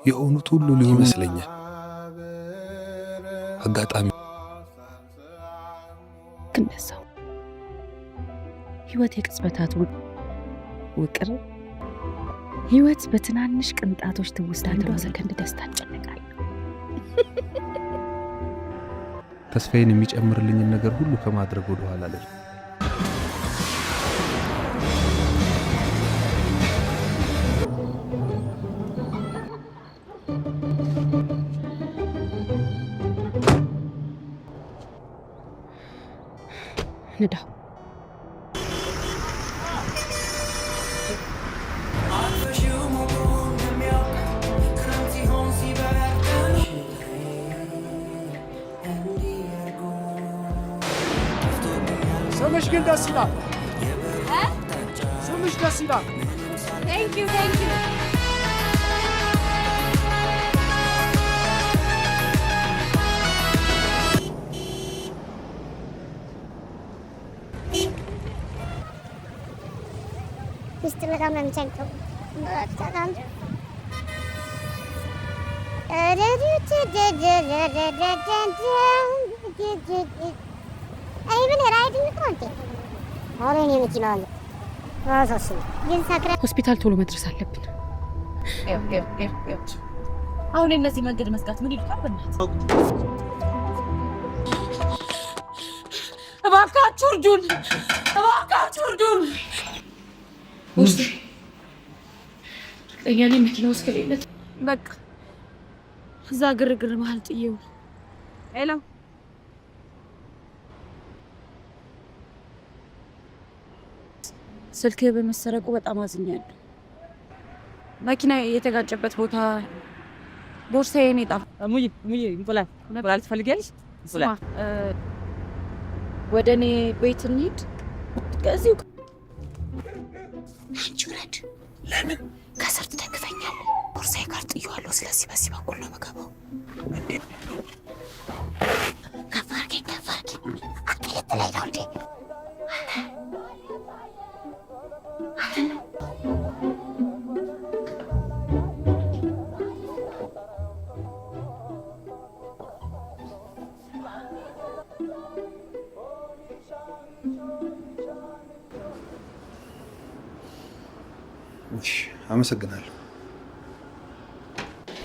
የሆኑት ሁሉ ሊሆን ይመስለኛል። አጋጣሚ እንደዛው ህይወት የቅጽበታት ውቅር ህይወት በትናንሽ ቅንጣቶች ትውስታ ሰከንድ ደስታ ጨነቃል። ተስፋዬን የሚጨምርልኝን ነገር ሁሉ ከማድረግ ወደ ኋላ አለ። ንዳው ስምሽ ግን ደስ ይላል። ስምሽ ደስ ይላል። Thank you, thank you. Mr. Ramchenko. ሆስፒታል ቶሎ መድረስ አለብን። አሁን እነዚህ መንገድ መዝጋት ምን ይልቃል? በእናትህ እባካችሁ እርዱን! እባካችሁ እርዱን! ውስጥ ለኛኔ መኪና ውስጥ ከሌለ በቃ እዛ ግርግር መሀል ጥዬው። ሄሎ ስልክ በመሰረቁ በጣም አዝኛለሁ። መኪና የተጋጨበት ቦታ ቦርሳዬን የጣፍ ሙይ እንቁላል ትፈልጊያለሽ? ወደ እኔ ቤት እንሂድ። ከዚሁ አንቺ ውረድ። ለምን? ከስር ትደግፈኛለህ። ቦርሳዬ ጋር ጥዬዋለሁ። ስለዚህ በዚህ በኩል ነው የምገባው። ከፍ አድርጌ አቅልት ላይ ነው እንዴ? አመሰግናለሁ።